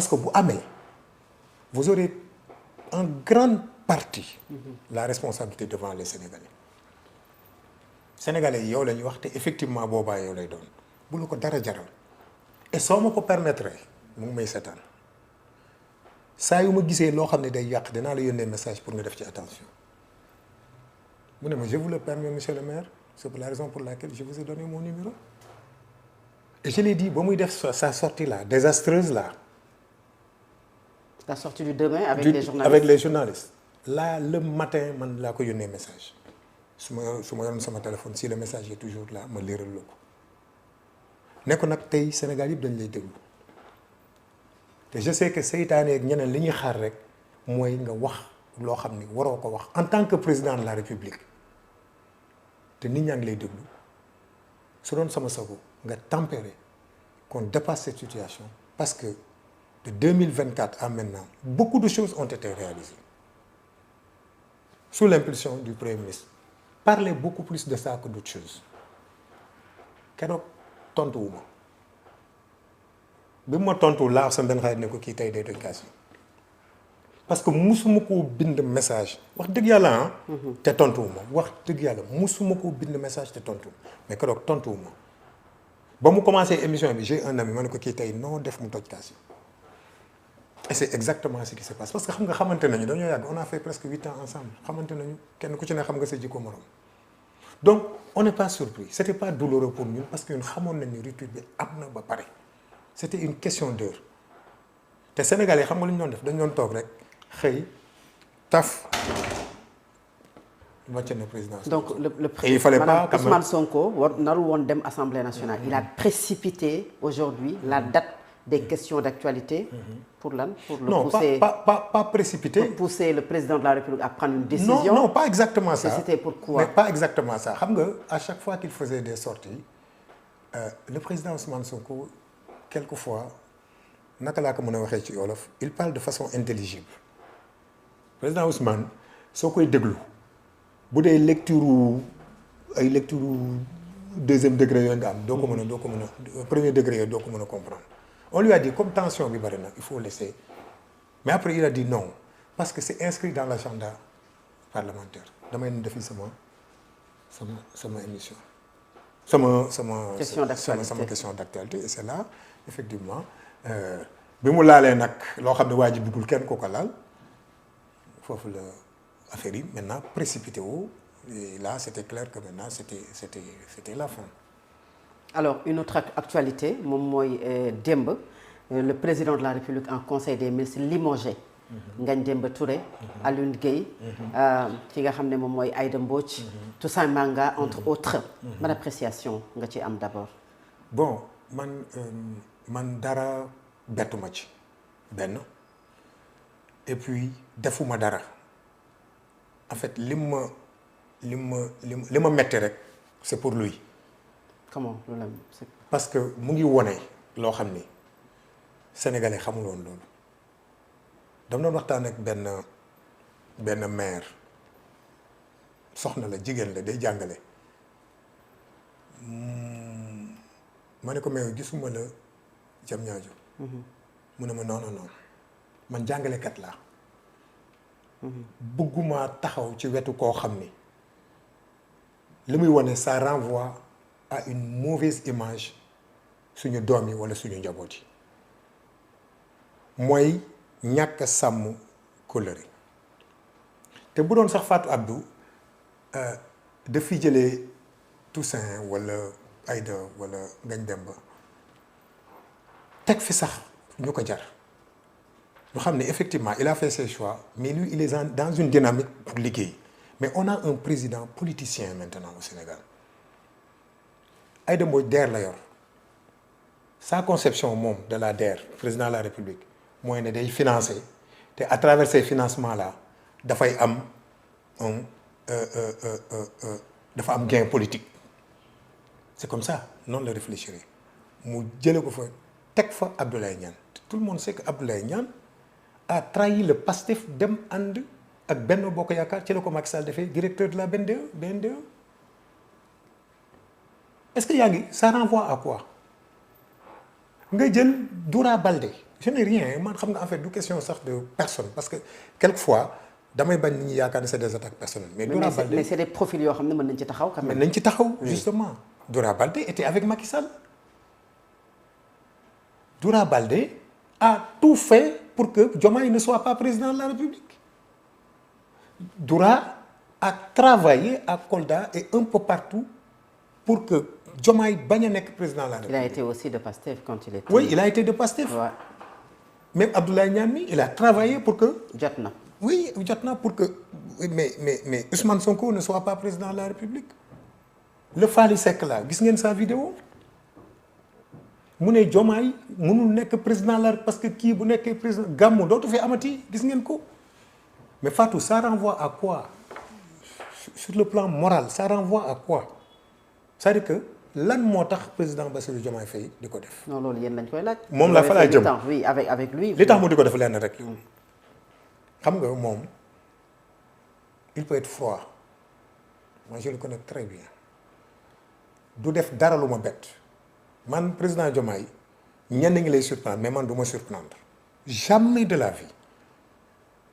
parce que bu amee vous aurez en grande partie la responsabilité devant les Sénégalais yow la ñuy wax te effectivement boobaa yow lay doon bu la ko dara jaral et soo ma ko permettre mu ngi may seetaan saa yu ma gisee loo xam ne day yàq dinaa la yónnee message pour nga def ci attention mu ne ma je vous le permets monsieur le maire c'est la raison pour laquelle je vous ai donné mon numéro et je l'ai dit ba muy def sa sortie là désastreuse là. la sortie du 2 mai avec les journalistes. Là le matin man laa ko yónnee message su ma yoroon sama téléphone si le message est toujours là ma léeral la ko ne ko nag tey Sénégal yëpp dañ lay déglu te je sais que seytaane ak ñeneen li ñuy xaar rek mooy nga wax loo xam ni waroo ko wax en tant que président de la République te nit ñaa ngi lay déglu su doon sama sago nga tempérer qu'on dépasse cette situation parce que de 2024 à maintenant beaucoup de choses ont été réalisées sous l'impulsion du Premier ministre. Parler beaucoup plus de ça que d'autres choses keroog tontuwuma bi ma tontu laa sa benn xarit ne ko kii tey day toj kaas yi parce que musuma koo bind message wax dëgg yàlla te tontuwuma wax dëgg yàlla musuma koo bind message te tontuwuma mais keroog tontuwuma ba mu commencé émission bi j'ai un ami ma ne ko kii tey noo def mu toj kaas yi et c'est exactement ce qui se passe parce que xam nga xamante nañu dañoo yàgg on a fait presque 8 ans ensemble xamante nañu kenn ku ci ne xam nga sa jikko morom donc on n'est pas surpris c'était pas douloureux pour ñun parce que ñun xamoon nañ ni rupture bi am na ba pare c'était une question d'heure te Sénégalais xam nga lu ñu doon def dañu doon toog rek xëy taf wàcce na président. donc le et il fallait pas quand même Ousmane Sonko war narul woon dem Assemblée nationale. Il a précipité aujourd'hui la date des questions d'actualité. Pour lan pour le non, pousser pas précipité. Pour pousser le président de la République à prendre une décision. Non, pas exactement ça. C'était pourquoi? Mais pas exactement ça. Xam nga à chaque fois qu'il faisait des sorties le président Ousmane Sonko quelquefois naka laa ko mën a waxee ci wolof il parle de façon intelligible. Président Ousmane soo koy déglu bu dee lecture deuxième degré yooyu nga am doo ko mën a premier degré yooyu doo ko mën a comprendre. On lui a dit comme tension bi bari na il faut laisser mais après il a dit non parce que c'est inscrit dans l'agenda parlementaire damay defi sama émission sama question d'actualité et c'est là effectivement bi mu laalee nag loo xam ne waa ji bëggul kenn ko laal foofu la affaire yi maintenant précipité wu et là c'était clair que maintenant c'était la fin. Alors une autre actualité moom mooy démb le président de la République en conseil des ministres limogé Ngagne Demba Touré Alioune Gueye ki nga xam ne moom mooy Aïda Mbodj Toussaint Manga entre autres ban appréciation nga ci am d'abord. Bon man dara bettuma ci benn et puis defuma dara en fait li ma metti rek c'est pour lui. Comment parce que mu ngi wone loo xam ni sénégalais xamul woon loolu dama doon waxtaan ak benn maire soxna la jigéen la day jàngale ma ne ko mais gisuma la jam ñaajo mu ne ma non man jàngalekat laa bëgguma taxaw ci wetu koo xam ni li muy wone ça renvoie à une mauvaise image suñu doom yi wala suñu njaboot yi mooy ñàkk sàmm kóllëre te bu doon sax Fatou Abdou daf fi jëlee Toussaint wala Aïda wala Ngagne Demba teg fi sax ñu ko jar ñu xam ne effectivement il a fait ses choix mais lui il est dans une dynamique pour liggéey mais on a un président politicien maintenant au Sénégal Aïda Mbodj DER la yor sa conception moom de la DER président de la République mooy ne day financer te à travers ces financements là dafay am dafa am gain politique c'est comme ça noonu la réfléchir mu jële ko fa teg fa Abdoulaye Niane tout le monde sait que Abdoulaye Niane a trahi le PASTEF dem ànd ak Benno Bokk Yaakaar ci la ko Macky Sall defee directeur de la BNDE est-ce que yaa ngi ça renvoie à quoi nga jël Doura Baldé je n'ai rien man xam nga en fait du question sax de personne parce que quelquefois damay bañ nit ñi yaakaar ne c'est des attaques personnelles. mais c'est des profils yoo xam ne mën nañ ci taxaw quand même. mën nañ ci taxaw justement. Doura Baldé était avec Macky Sall. Doura Baldé a tout fait pour que Diomaye ne soit pas président de la République. Doura a travaillé à Kolda et un peu partout pour que Diomaye bañ a nekk président de la République. Il a été aussi de Pastef quand il était. Oui, il a été de Pastef. Ouais. Même Abdoulaye Niane mi il a travaillé pour que. jot na. Oui jot na pour que mais Ousmane Sonko ne soit pas président de la République. Le Fally Seck là gis ngeen sa vidéo mu ne Diomaye mënul nekk président la parce que kii bu nekkee président gàmmu dootu fi amati gis ngeen ko mais Fatou ça renvoie à quoi sur le plan moral ça renvoie à quoi c'est-à-dire que lan moo tax président Bassirou Diomaye Faye di ko def. non loolu yéen lañ koy laaj. moom la fa laa jëm oui avec lui. li tax mu di ko def lenn rek xam nga moom il peut être froid moi je le connais très bien. du def dara lu ma bett man président Diomaye ñenn ngi lay surprendre mais man du ma surprendre jamais de la vie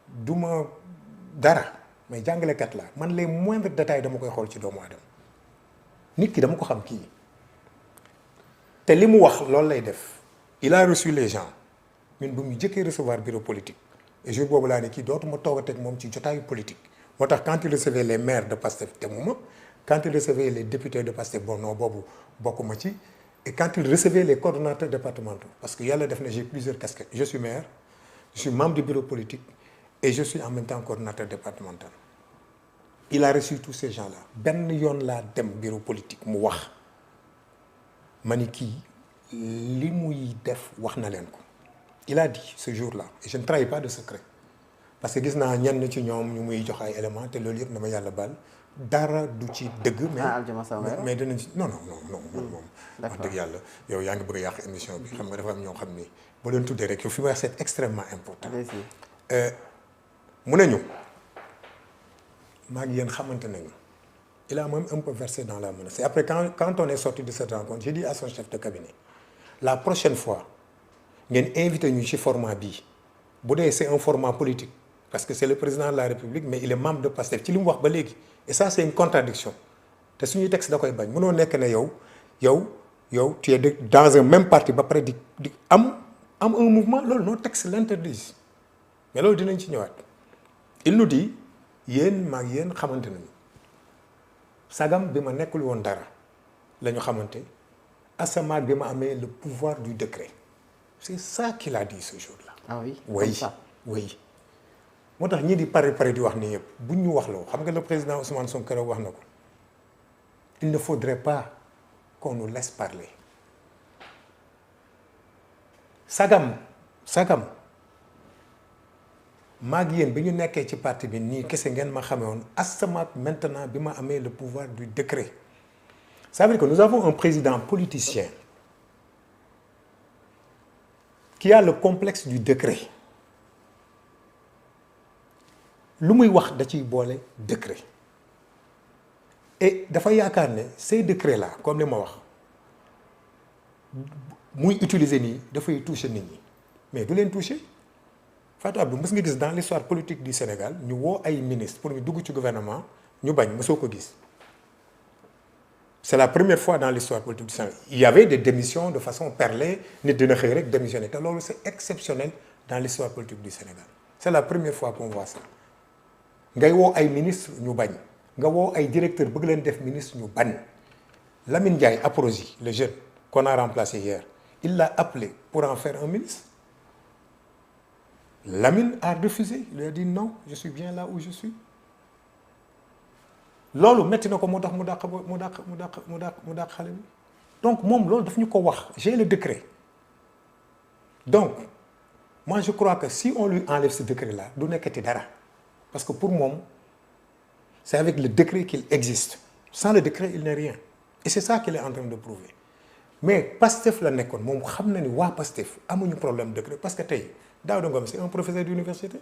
du ma dara mais jàngalekat la man les moindres détails dama koy xool ci doomu aadama nit ki dama ko xam kii te li mu wax loolu lay def il a reçu les gens ñun bu mu jëkkee recevoir bureau politique et jour boobu laa ne kii dootuma toog a teg moom ci jotaayu politique moo tax quand il recevait les maires de Pastef te mu ma quand il recevait les députés de Pastef bon non boobu bokkuma ci et quand il recevait les coordonnateurs départementaux parce que yàlla def na j'ai plusieurs casquettes je suis maire je suis membre du bureau politique et je suis en même temps coordonnateur départemental il a reçu tous ces gens là benn yoon laa dem bureau politique mu wax ma ni kii li muy def wax na leen ko il a dit ce jour là et je ne trahis pas de secret parce que gis naa ñenn ci ñoom ñu muy jox ay éléments te loolu yëpp dama yàlla baal dara du ci dëgg. mais dinañ ci non moom. wax dëgg yàlla yow yaa ngi bëgg a yàq émission bi. xam nga dafa am ñoo xam ni boo leen tuddee rek yow fi may wax c'est extrêmement important. mu ne ñu maa ngi yéen xamante nañu il a même un peu versé dans la menace et après quand on est sorti de cette rencontre j'ai dit à son chef de cabinet la prochaine fois ngeen invité ñu ci format bii bu dee c'est un format politique parce que c'est le président de la République mais il est membre de Pastef ci li mu wax ba léegi. et ça c'est une contradiction te suñuy texte da koy bañ mënoo nekk ne yow tu es dans un même parti ba pare di am un mouvement loolu nos textes l'interdisent mais loolu dinañ ci ñëwaat il nous dit yéen maag yéen xamante nañu sagam bi ma nekkul woon dara la ñu xamante asamaak bi ma amee le pouvoir du décret c'est ça qu'il a dit ce jour-là. ah oui oui ça. Oui. moo tax ñii di pare di wax nii yëpp bu ñu wax loo xam nga le président Ousmane Sonko keroog wax na ko il ne faudrait pas qu'on nous laisse parler sagam maag yéen bi ñu nekkee ci parti bi nii kese ngeen ma xamee woon asamaak maintenant bi ma amee le pouvoir du décret ça veut dire que nous avons un président politicien qui a le complexe du décret lu muy wax da ciy boole décret et dafa yaakaar ne ces décrets là comme li ma wax muy utiliser nii dafay toucher nit ñi mais du leen toucher Fatou Abdou mës nga gis dans l'histoire politique du Sénégal ñu woo ay ministres pour ñu dugg ci gouvernement ñu bañ mësoo ko gis c'est la première fois dans l'histoire politique du Sénégal il y avait des démissions de façon perlée nit dina xëy rek démissionner te loolu c'est exceptionnel dans l'histoire politique du Sénégal c'est la première fois qu'on voit ça ngay woo ay ministre ñu bañ nga woo ay directeur bëgg leen def ministre ñu bañ Lamine Ndiaye Aprosi le jeune qu'on a remplacé hier il l'a appelé pour en faire un ministre Lamine a refusé il lui a dit non je suis bien là où je suis loolu metti na ko moo tax mu dàq xale bi donc moom loolu daf ñu ko wax j'ai le décret donc moi je crois que si on lui enlève ce décret là du nekkati dara parce que pour moom c'est avec le décret qu'il existe sans le décret il n'est rien et c'est ça qu'il est en train de prouver mais Pastef la nekkoon moom xam na ni waa Pastef amuñu problème décret parce que tey Daouda Ngom c'est un professeur d'université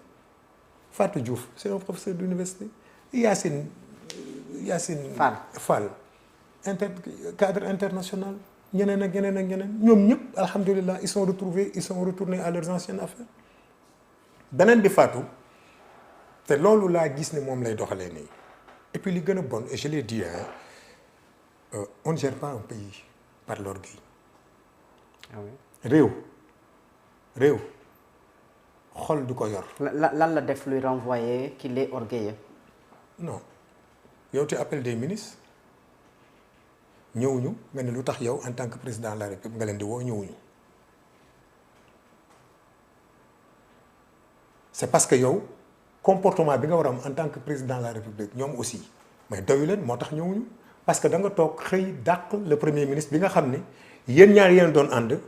Fatou Diouf c'est un professeur d'université Yacine Fall cadre international ñeneen ak ñeneen ak ñeneen ñoom ñëpp alhamdulilah ils sont retournés à leurs anciennes affaires. beneen bi Fatou te loolu laa gis ne moom lay doxalee nii et puis li gën a bon et je l'ai dit on ne gère pas un pays par l'orgueil. ah oui réew xol du ko yor. lan la def luy renvoyer qu'il est orgueilleux. non yow tu appelles des ministres ñëwuñu nga ne lu tax yow en tant que président de la République nga leen di woo ñëwuñu c'est parce que yow comportement bi nga war a am en tant que président de la République ñoom aussi mais doyu leen moo tax ñëwuñu parce que da nga toog xëy dàq le premier ministre bi nga xam ne yéen ñaar yéen doon ànd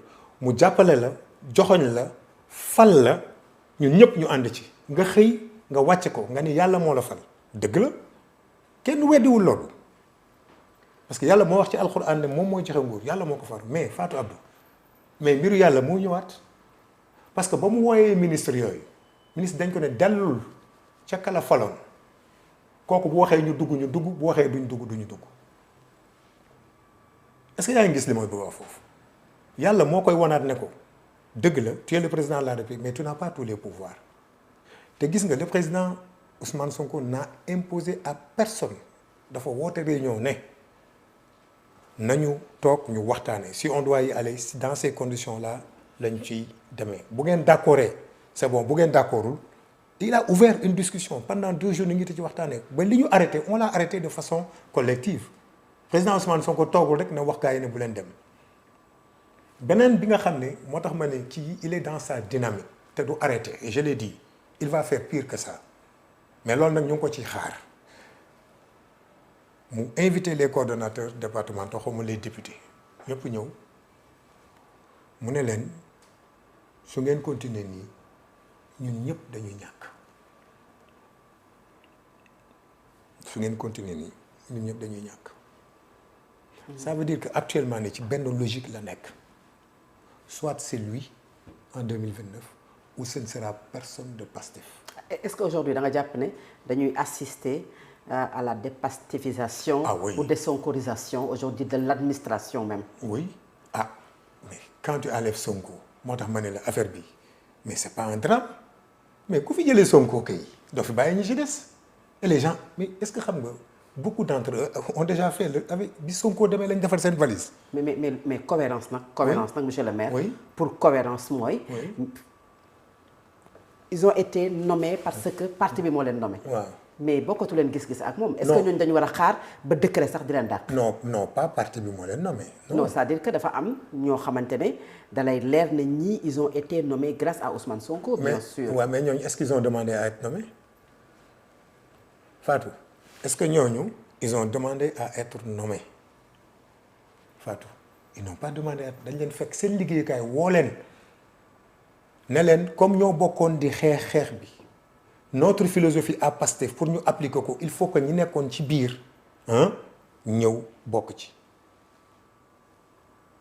mu jàppale la joxoñ la fal la ñun ñëpp ñu ànd ci nga xëy nga wàcce ko nga ni yàlla moo la fal dëgg la kenn weddiwul loolu parce que yàlla moo wax ci alxuraan ne moom mooy joxe nguur yàlla moo ko far mais Fatou Abdou mais mbiru yàlla moo ñëwaat parce que ba mu wooyee ministre yooyu ministre dañ ko ne dellul ca kala faloon kooku bu waxee ñu dugg bu waxee duñu dugg est-ce que yaa ngi gis li mooy bëgg wax foofu yàlla moo koy wanaat ne ko dëgg la tu es le président de la République mais tu n'as pas tous les pouvoirs te gis nga le président Ousmane Sonko n'a imposé à personne dafa woote réunion ne nañu toog ñu waxtaanee si on doit y aller dans ces conditions là lañ ciy demee bu ngeen d'accordé c'est bon bu ngeen d'accordul il a ouvert une discussion pendant 2 jours ñu ngi ci waxtaanee ba li ñu arrêté on l'a arrêté de façon collective président Ousmane Sonko toogul rek na wax gaa yi ne bu leen dem beneen bi nga xam ne moo tax ma ne kii il est dans sa dynamique te du arrêté et je l'ai dit il va faire pire que ça mais loolu nag ñu ngi ko ciy xaar mu inviter les coordonnateurs départementaux xaw ma les députés ñëpp ñëw mu ne leen su ngeen continuer nii ñun ñëpp dañuy ñàkk su ngeen continuer nii ñun ñëpp dañuy ñàkk ça veut dire que actuellement ni ci benn logique la nekk soit c'est lui en 2029 ou ce ne sera personne de Pastef. Est-ce qu'aujourd'hui da nga jàpp ne dañuy assister à la dépastefisaation ou désonkorisation aujourd'hui de l'administration même? Oui. Ah, mais quand tu enlèves Sonko moo tax ma ne la affaire bi mais c'est pas un drame mais ku fi jëlee Sonko kay doo fi bàyyi ñi ci des et les gens mais est-ce que xam nga beaucoup d'entre eux ont déjà fait le avec bi Sonko demee lañ defal seen valise. mais cohérence nag. cohérence nag monsieur le maire. Oui. Pour cohérence mooy. Oui. Ils ont été nommés parce que parti bi moo leen nommé. waaw mais bokkatu leen gis-gis ak moom. est-ce que ñooñu dañu war a xaar ba décret sax di leen dàq. non pas parti bi moo leen nommé. non c'est-à-dire que dafa am ñoo xamante ne dalay leer ne ñii ils ont été nommés grâce à Ousmane Sonko. bien sûr mais ñooñu est-ce qu'ils ont demandé à être nommés Fatou est-ce que ñooñu ils ont demandé à être nommés Fatou ils n'ont pas demandé à dañ leen fekk seen liggéeyukaay woo leen ne leen comme ñoo bokkoon di xeex bi notre philosophie à Pastef pour ñu appliquer ko il faut que ñi nekkoon ci biir ñëw bokk ci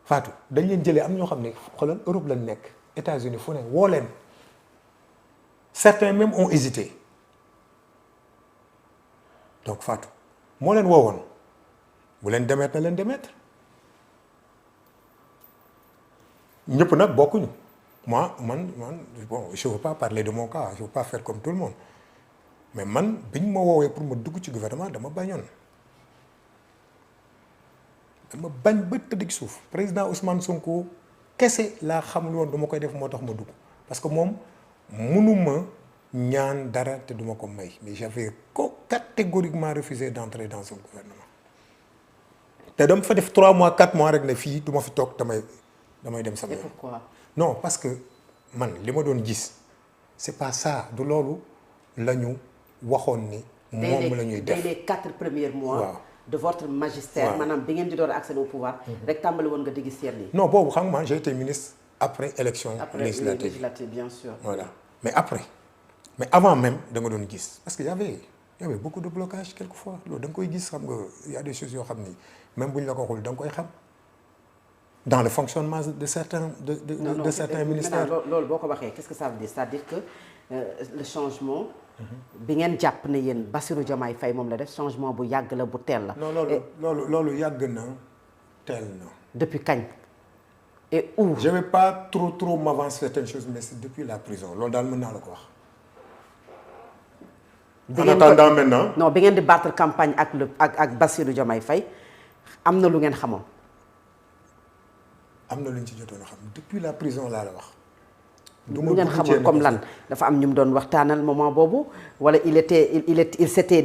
Fatou dañ leen jëlee am ñoo xam ne xoolal Europe lañ nekk États-Unis fu ne woo leen certains même ont hésité donc Fatou moo leen woowoon bu leen demeet na leen demeet ñëpp nag bokkuñu man bon je veux pas parler de mon cas je veux pas faire comme tout le monde mais man biñ ma woowee pour ma dugg ci gouvernement dama bañoon dama bañ ba tëdd ci suuf président Ousmane Sonko kese laa xamul woon dama koy def moo tax ma dugg parce que moom mënuma ñaan dara te duma ko may mais j'avais catégoriquement refusé d'entrer dans un gouvernement te dama fa def 3 mois 4 mois rek ne fii duma fi toog damay dem sama yoon. Et pourquoi? Non parce que man li ma doon gis c'est pas ça du loolu la ñu waxoon ni moom la ñuy def dès les 4 premiers mois. waaw. de votre magistère. waaw. maanaam bi ngeen di door a accéder au pouvoir. rek tàmbali woon nga di gis yenn yi. non boobu xam nga j'ai été ministre après élection après législative bien sûr. voilà mais après mais avant même da nga doon gis parce que y avait beaucoup de blocages quelquefois loolu da nga koy gis xam nga y a des choses yoo xam ni même bu ñu la ko waxul da nga koy xam dans le fonctionnement de certains de certains ministères. loolu boo ko waxee qu'est-ce que ça veut dire c'est-à-dire que le changement. bi ngeen jàpp ne yéen Bassirou Diomaye Faye moom la def changement bu yàgg la bu teel la. non loolu yàgg na teel na. depuis kañ et où. je vais pas trop m'avancer certaines choses mais c'est depuis la prison loolu daal mën naa la ko wax. en attendant maintenant. non bi ngeen di battre campagne ak Bassirou Diomaye Faye am na lu ngeen xamoon. am na lu ñu ci jotoon a xam depuis la prison laa la wax. lu ngeen xamoon comme lan dafa am ñu mu doon waxtaanal moment boobu wala il s'était